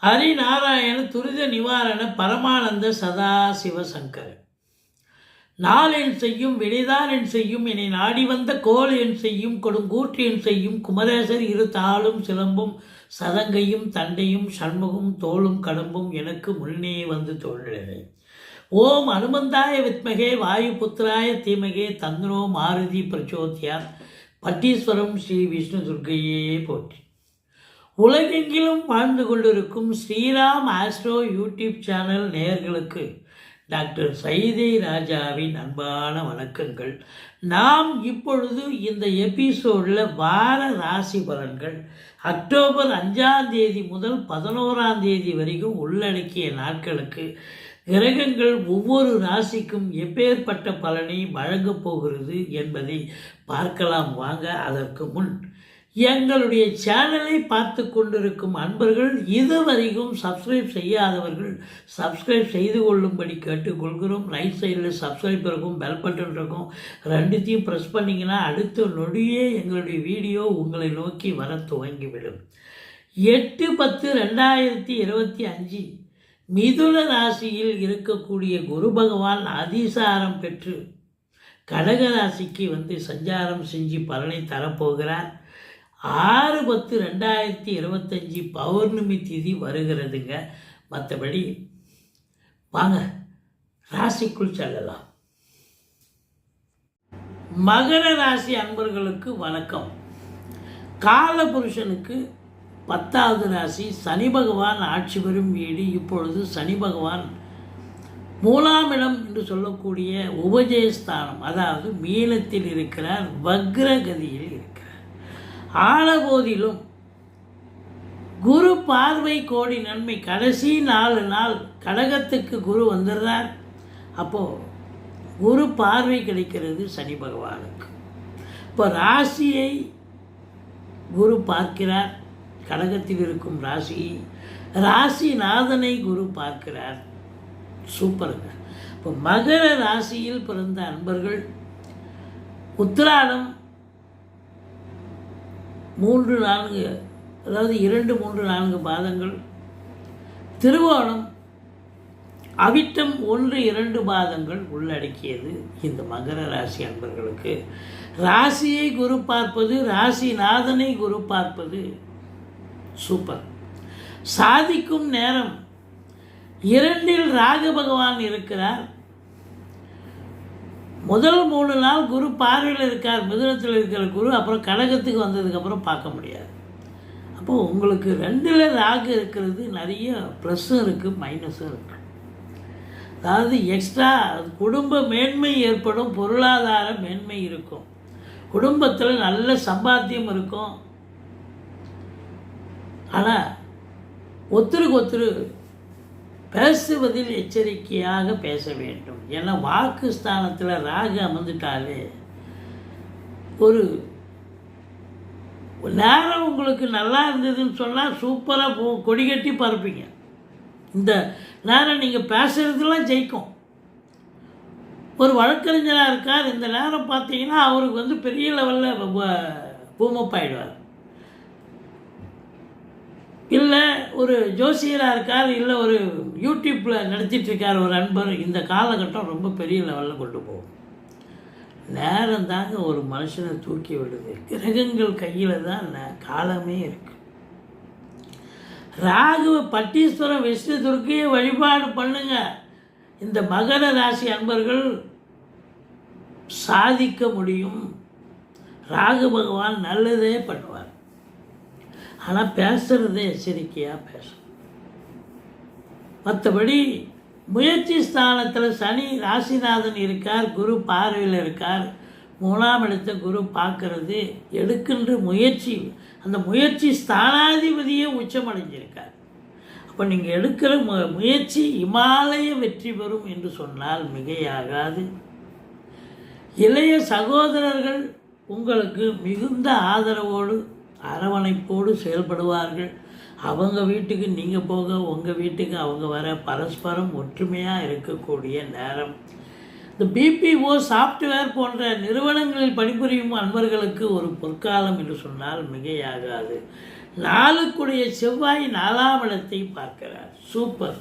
ஹரிநாராயண துரித நிவாரண பரமானந்த சதாசிவசங்கர நாள் என் செய்யும் வினைதான் என் செய்யும் என்னை நாடி வந்த கோல் என் செய்யும் கொடுங்கூற்று என் செய்யும் குமரேசர் இரு தாளும் சிலம்பும் சதங்கையும் தண்டையும் சண்முகம் தோளும் கடம்பும் எனக்கு முன்னே வந்து தோன்றினது. ஓம் அனுமந்தாய வித்மகே வாயு புத்திராய தீமகே தந்தனோ மாருதி பிரச்சோத்யா பட்டீஸ்வரம் ஸ்ரீ விஷ்ணு துர்க்கையே போற்றி. உலகெங்கிலும் வாழ்ந்து கொண்டிருக்கும் ஸ்ரீராம் ஆஸ்ட்ரோ யூடியூப் சேனல் நேயர்களுக்கு டாக்டர் சைதை ராஜாவின் அன்பான வணக்கங்கள். நாம் இப்பொழுது இந்த எபிசோடில் வார ராசி பலன்கள் அக்டோபர் 5ஆம் தேதி முதல் 11ஆம் தேதி வரைக்கும் உள்ளடக்கிய நாட்களுக்கு கிரகங்கள் ஒவ்வொரு ராசிக்கும் எப்பேற்பட்ட பலனை வழங்கப் போகிறது என்பதை பார்க்கலாம் வாங்க. அதற்கு முன் எங்களுடைய சேனலை பார்த்து கொண்டிருக்கும் அன்பர்கள் இதுவரைக்கும் சப்ஸ்கிரைப் செய்யாதவர்கள் சப்ஸ்கிரைப் செய்து கொள்ளும்படி கேட்டுக்கொள்கிறோம். ரைட் சைடில் சப்ஸ்கிரைப் இருக்கும், பெல் பட்டன் இருக்கும், ரெண்டுத்தையும் ப்ரெஸ் பண்ணிங்கன்னா அடுத்த நொடியே எங்களுடைய வீடியோ உங்களை நோக்கி வர துவங்கிவிடும். 8/10/2025 மிதுன ராசியில் இருக்கக்கூடிய குரு பகவான் அதிசாரம் பெற்று கடக ராசிக்கு வந்து சஞ்சாரம் செஞ்சு பலனை தரப்போகிறார். 6/10/2025 பௌர்ணமி திதி வருகிறதுங்க. மற்றபடி வாங்க ராசிக்குள் செல்லலாம். மகர ராசி அன்பர்களுக்கு வணக்கம். காலபுருஷனுக்கு 10வது ராசி. சனி பகவான் ஆட்சி பெறும் வீடு. இப்பொழுது சனி பகவான் 3ஆம் இடம் என்று சொல்லக்கூடிய உபஜயஸ்தானம், அதாவது மீனத்தில் இருக்கிறார், வக்ரகதியில் இருக்கிறார். ஆனபோதிலும் குரு பார்வை கோடி நன்மை. கடைசி 4 நாள் கடகத்துக்கு குரு வந்துடுறார். அப்போது குரு பார்வை கிடைக்கிறது சனி பகவானுக்கு. இப்போ ராசியை குரு பார்க்கிறார், கடகத்தில் இருக்கும் ராசியை. ராசிநாதனை குரு பார்க்கிறார். சூப்பருங்க. இப்போ மகர ராசியில் பிறந்த அன்பர்கள் உத்திராடம் 3-4 அதாவது 2-3-4 பாதங்கள், திருவோணம் அவிட்டம் 1-2 பாதங்கள் உள்ளடக்கியது இந்த மகர ராசி அன்பர்களுக்கு. ராசியை குரு பார்ப்பது, ராசிநாதனை குரு பார்ப்பது சூப்பர். சாதிக்கும் நேரம் 2இல் ராகு பகவான் இருக்கிறார். முதல் 3 நாள் குரு பார்வையில் இருக்கார், மிதுனத்தில் இருக்கிற குரு. அப்புறம் கடகத்துக்கு வந்ததுக்கப்புறம் பார்க்க முடியாது. அப்போது உங்களுக்கு 2இல் ராகு இருக்கிறது நிறைய ப்ளஸ்ஸும் இருக்குது, மைனஸும் இருக்குது. அதாவது எக்ஸ்ட்ரா குடும்ப மேன்மை ஏற்படும், பொருளாதார மேன்மை இருக்கும், குடும்பத்தில் நல்ல சம்பாத்தியம் இருக்கும். ஆனால் ஒருத்தருக்கு ஒருத்தர் பேசுவதில் எச்சரிக்கையாக பேச வேண்டும். ஏன்னா வாக்கு ஸ்தானத்தில் ராகு அமர்ந்துட்டாலே ஒரு நேரம் உங்களுக்கு நல்லா இருந்ததுன்னு சொன்னால் சூப்பராக கொடி கட்டி பறப்பீங்க. இந்த நேரம் நீங்கள் பேசுகிறதுலாம் ஜெயிக்கும். ஒரு வழக்கறிஞராக இருக்கார், இந்த நேரம் பார்த்தீங்கன்னா அவருக்கு வந்து பெரிய லெவலில் பூமப்பாயிடுவார். இல்லை ஒரு ஜோசியராக இருக்கார், இல்லை ஒரு யூடியூப்பில் நடத்திட்டுருக்கார் ஒரு அன்பர், இந்த காலகட்டம் ரொம்ப பெரிய லெவலில் கொண்டு போகும். நேரம் தாங்க ஒரு மனுஷனை தூக்கி விடுது. கிரகங்கள் கையில் தான் காலமே இருக்குது. ராகுவ பட்டீஸ்வரம் விஷ்ணு துர்க்கையை வழிபாடு பண்ணுங்க. இந்த மகர ராசி அன்பர்கள் சாதிக்க முடியும். ராகு பகவான் நல்லதே பண்ணுவார். ஆனால் பேசுகிறதே எச்சரிக்கையாக பேசணும். மற்றபடி முயற்சி ஸ்தானத்தில் சனி ராசிநாதன் இருக்கார், குரு பார்வையில் இருக்கார். 3ஆம் இடத்தை குரு பார்க்கறது, எடுக்கின்ற முயற்சி, அந்த முயற்சி ஸ்தானாதிபதியே உச்சமடைஞ்சிருக்கார். அப்போ நீங்கள் எடுக்கிற முயற்சி இமாலய வெற்றி பெறும் என்று சொன்னால் மிகையாகாது. இளைய சகோதரர்கள் உங்களுக்கு மிகுந்த ஆதரவோடு அரவணைப்போடு செயல்படுவார்கள். அவங்க வீட்டுக்கு நீங்கள் போக, உங்கள் வீட்டுக்கு அவங்க வர, பரஸ்பரம் ஒற்றுமையாக இருக்கக்கூடிய நேரம். இந்த பிபிஓ சாஃப்ட்வேர் போன்ற நிறுவனங்களில் பணிபுரியும் அன்பர்களுக்கு ஒரு பொற்காலம் என்று சொன்னால் மிகையாகாது. நாளுக்குடைய செவ்வாய் 4ஆம் இடத்தை பார்க்கிறார். சூப்பர்.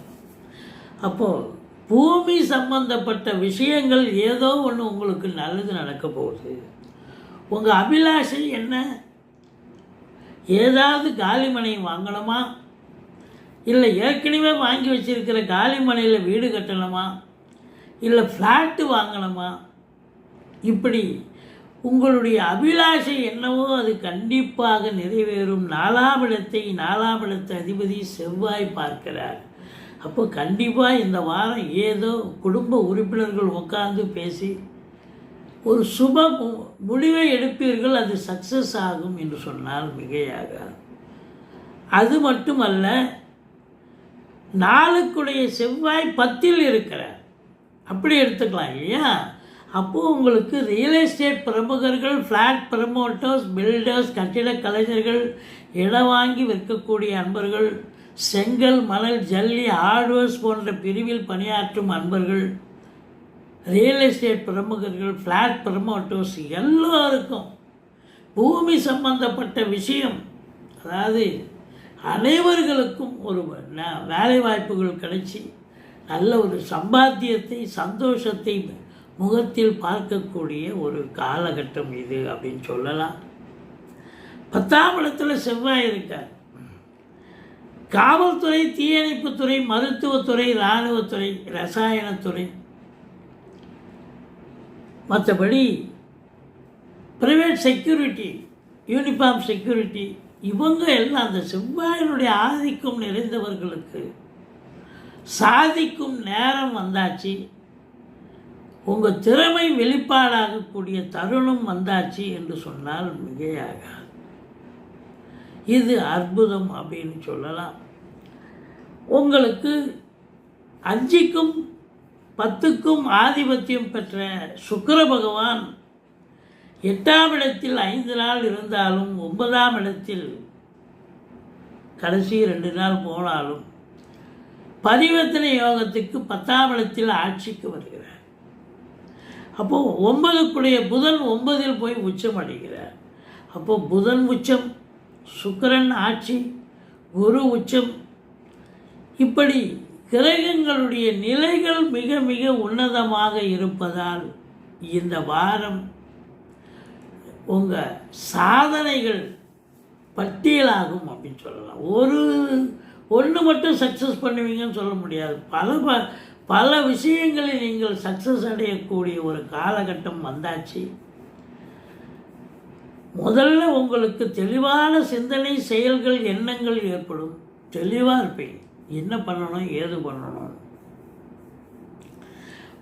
அப்போது பூமி சம்பந்தப்பட்ட விஷயங்கள் ஏதோ ஒன்று உங்களுக்கு நல்லது நடக்க போகுது. உங்கள் அபிலாஷை என்ன? ஏதாவது காலிமனை வாங்கணுமா, இல்லை ஏற்கனவே வாங்கி வச்சிருக்கிற காலிமனையில் வீடு கட்டணுமா, இல்லை ஃப்ளாட்டு வாங்கணுமா? இப்படி உங்களுடைய அபிலாஷை என்னவோ அது கண்டிப்பாக நிறைவேறும். 4ஆம் இடத்து அதிபதி செவ்வாய் பார்க்கிறார். அப்போ கண்டிப்பாக இந்த வாரம் ஏதோ குடும்ப உறுப்பினர்கள் உட்கார்ந்து பேசி ஒரு சுப முடிவை எடுப்பீர்கள். அது சக்ஸஸ் ஆகும் என்று சொன்னால் மிகையாக. அது மட்டுமல்ல, நாளுக்குடைய செவ்வாய் 10ல் இருக்கிறார். அப்படி எடுத்துக்கலாம் இல்லையா? அப்போது உங்களுக்கு ரியல் எஸ்டேட் பிரமுகர்கள், ஃப்ளாட் ப்ரமோட்டர்ஸ், பில்டர்ஸ், கட்டிட கலைஞர்கள், இடம் வாங்கி விற்கக்கூடிய அன்பர்கள், செங்கல், மணல், ஜல்லி, ஹார்ட்வேர்ஸ் போன்ற பிரிவில் பணியாற்றும் அன்பர்கள், ரியல் எஸ்டேட் பிரமுகர்கள், ஃப்ளாட் ப்ரமோட்டர்ஸ் எல்லோருக்கும் பூமி சம்பந்தப்பட்ட விஷயம், அதாவது அனைவர்களுக்கும் ஒரு வேலை வாய்ப்புகள் கிடைச்சி நல்ல ஒரு சம்பாத்தியத்தை, சந்தோஷத்தை முகத்தில் பார்க்கக்கூடிய ஒரு காலகட்டம் இது அப்படின்னு சொல்லலாம். 10ஆம் இடத்துல செவ்வாய் இருக்கார். காவல்துறை, தீயணைப்புத்துறை, மருத்துவத்துறை, இராணுவத்துறை, ரசாயனத்துறை, மற்றபடி ப்ரைவேட் செக்யூரிட்டி, யூனிஃபார்ம் செக்யூரிட்டி, இவங்க எல்லாம் அந்த செவ்வாயினுடைய ஆதிக்கம் நிறைந்தவர்களுக்கு சாதிக்கும் நேரம் வந்தாச்சு. உங்கள் திறமை வெளிப்பாடாகக்கூடிய தருணம் வந்தாச்சு என்று சொன்னால் மிகையாக. இது அற்புதம் அப்படின்னு சொல்லலாம். உங்களுக்கு 5க்கும் 10க்கும் ஆதிபத்தியம் பெற்ற சுக்கிர பகவான் 8ஆம் இடத்தில் 5 நாள் இருந்தாலும் 9ஆம் இடத்தில் கடைசி 2 நாள் போனாலும் பரிவர்த்தனை யோகத்துக்கு 10ஆம் இடத்தில் ஆட்சிக்கு வருகிறார். அப்போது 9க்குடைய புதன் 9ல் போய் உச்சம் அடைகிறார். அப்போது புதன் உச்சம், சுக்கிரன் ஆட்சி, குரு உச்சம், இப்படி கிரகங்களுடைய நிலைகள் மிக மிக உன்னதமாக இருப்பதால் இந்த வாரம் உங்கள் சாதனைகள் பட்டியலாகும் அப்படின்னு சொல்லலாம். ஒன்று மட்டும் சக்ஸஸ் பண்ணுவீங்கன்னு சொல்ல முடியாது. பல விஷயங்களில் நீங்கள் சக்ஸஸ் அடையக்கூடிய ஒரு காலகட்டம் வந்தாச்சு. முதல்ல உங்களுக்கு தெளிவான சிந்தனை, செயல்கள், எண்ணங்கள் ஏற்படும். தெளிவாக இருப்பீங்க, என்ன பண்ணணும், ஏது பண்ணணும்.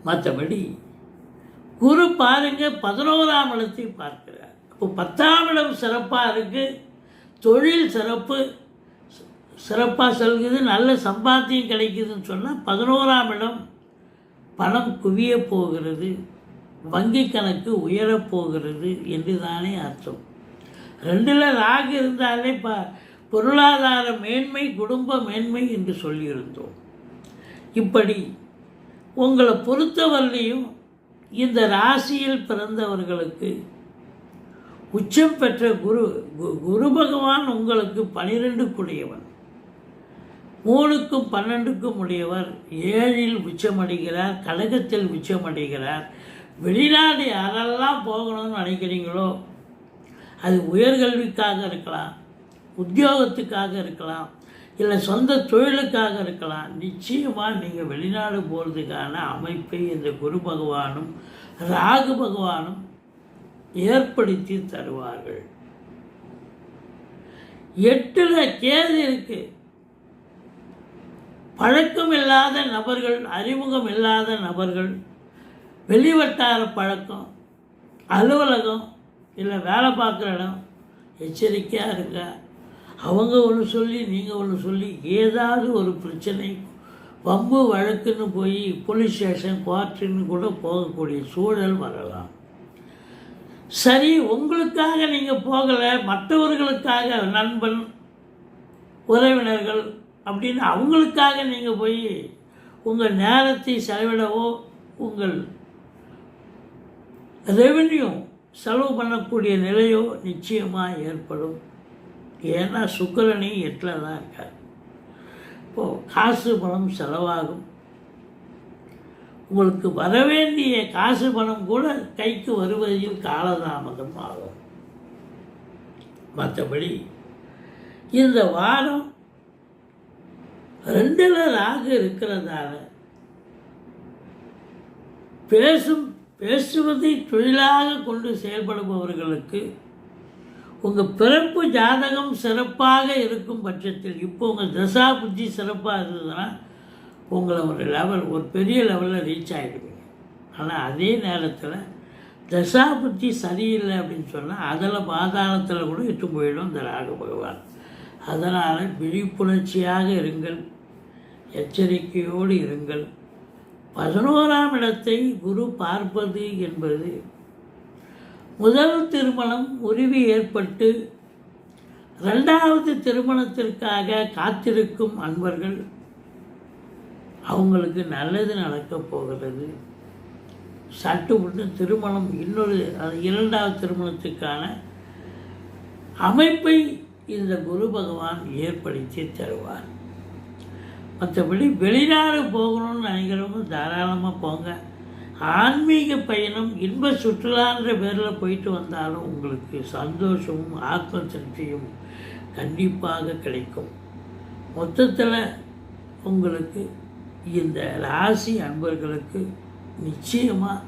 மற்றபடி குரு பாருங்க 11ஆம் இடத்தை பார்க்கிறார். இப்போ 10ஆம் இடம் சிறப்பாக இருக்குது. தொழில் சிறப்பாக செல்குது, நல்ல சம்பாத்தியம் கிடைக்குதுன்னு சொன்னால் 11ஆம் இடம் பணம் குவிய போகிறது, வங்கி கணக்கு உயரப்போகிறது என்று தானே அர்த்தம். 2ல் ராகு இருந்தாலே பொருளாதார மேன்மை, குடும்ப மேன்மை என்று சொல்லியிருந்தோம். இப்படி உங்களை பொறுத்தவரையிலையும் இந்த ராசியில் பிறந்தவர்களுக்கு உச்சம் பெற்ற குரு பகவான் உங்களுக்கு 12க்குடையவன், 3க்கும் 12க்கும் உடையவர். 7ல் உச்சமடைகிறார், கடகத்தில் உச்சமடைகிறார். வெளிநாடு யாரெல்லாம் போகணும்னு நினைக்கிறீங்களோ, அது உயர்கல்விக்காக இருக்கலாம், உத்தியோகத்துக்காக இருக்கலாம், இல்லை சொந்த தொழிலுக்காக இருக்கலாம். நிச்சயமாக நீங்கள் வெளிநாடு போகிறதுக்கான அமைப்பை இந்த குரு பகவானும் ராகு பகவானும் ஏற்படுத்தி தருவார்கள். 8ல் கேது இருக்கு. பழக்கம் இல்லாத நபர்கள், அறிமுகம் இல்லாத நபர்கள், வெளிவட்டார பழக்கம், அலுவலகம் இல்லை வேலை பார்க்குற இடம், எச்சரிக்கையாக இருங்க. அவங்க ஒன்று சொல்லி நீங்கள் ஒன்று சொல்லி ஏதாவது ஒரு பிரச்சனை, வம்பு வழக்குன்னு போய் போலீஸ் ஸ்டேஷன், கோர்ட்டுன்னு கூட போகக்கூடிய சூழல் வரலாம். சரி, உங்களுக்காக நீங்கள் போகலை, மற்றவர்களுக்காக, நண்பன், உறவினர்கள் அப்படின்னு அவங்களுக்காக நீங்கள் போய் உங்கள் நேரத்தை செலவிடவோ, உங்கள் ரெவென்யூ செலவு பண்ணக்கூடிய நிலையோ நிச்சயமாக ஏற்படும். ஏன்னா சுக்கிரனே 8ல் தான் இருக்கார். இப்போது காசு பணம் செலவாகும். உங்களுக்கு வரவேண்டிய காசு பணம் கூட கைக்கு வருவதில் காலதாமதம் ஆகும். மற்றபடி இந்த வாரம் 2ல் ராகு இருக்கிறதால பேசுவதை தொழிலாக கொண்டு செயல்படுபவர்களுக்கு உங்கள் பிறப்பு ஜாதகம் சிறப்பாக இருக்கும் பட்சத்தில், இப்போ உங்கள் தசா புத்தி சிறப்பாக இருந்ததுன்னா உங்களை ஒரு பெரிய லெவலில் ரீச் ஆகிடுவீங்க. ஆனால் அதே நேரத்தில் தசா புத்தி சரியில்லை அப்படின்னு சொன்னால் அதில் பாதாளத்தில் கூட இட்டு போயிடும் இந்த ராகு பகவான். அதனால் விழிப்புணர்ச்சியாக இருங்கள், எச்சரிக்கையோடு இருங்கள். 11ஆம் இடத்தை குரு பார்ப்பது என்பது முதல் திருமணம் முறிவு ஏற்பட்டு 2வது திருமணத்திற்காக காத்திருக்கும் அன்பர்கள், அவங்களுக்கு நல்லது நடக்கப் போகிறது. சட்டுப்பட்டு திருமணம் இன்னொரு 2வது திருமணத்துக்கான அமைப்பை இந்த குரு பகவான் ஏற்படுத்தி தருவார். மற்றபடி வெளிநாடு போகணும்னு நினைக்கிறவங்க தாராளமாக போங்க. ஆன்மீக பயணம், இன்ப சுற்றுலான்ற பேரில் போயிட்டு வந்தாலும் உங்களுக்கு சந்தோஷமும் ஆத்ம திருப்தியும் கண்டிப்பாக கிடைக்கும். மொத்தத்தில் உங்களுக்கு இந்த ராசி அன்பர்களுக்கு நிச்சயமாக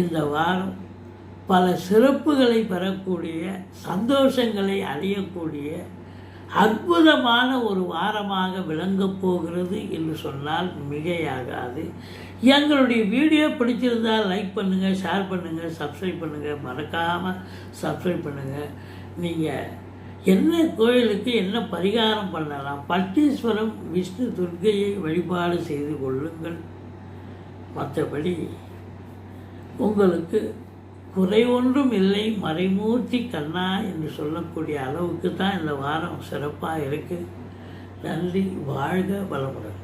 இந்த வாரம் பல சிறப்புகளை பெறக்கூடிய, சந்தோஷங்களை அடையக்கூடிய அற்புதமான ஒரு வாரமாக விளங்கப் போகிறது என்று சொன்னால் மிகையாகாது. எங்களுடைய வீடியோ பிடிச்சிருந்தால் லைக் பண்ணுங்கள், ஷேர் பண்ணுங்கள், சப்ஸ்கிரைப் பண்ணுங்கள். மறக்காமல் சப்ஸ்கிரைப் பண்ணுங்கள். நீங்கள் என்ன கோயிலுக்கு என்ன பரிகாரம் பண்ணலாம், பட்டீஸ்வரம் விஷ்ணு துர்க்கையை வழிபாடு செய்து கொள்ளுங்கள். மற்றபடி உங்களுக்கு குறை ஒன்றும் இல்லை, மறைமூர்த்தி கண்ணா என்று சொல்லக்கூடிய அளவுக்கு தான் இந்த வாரம் சிறப்பாக இருக்குது. நன்றி. வாழ்க வளமுடன்.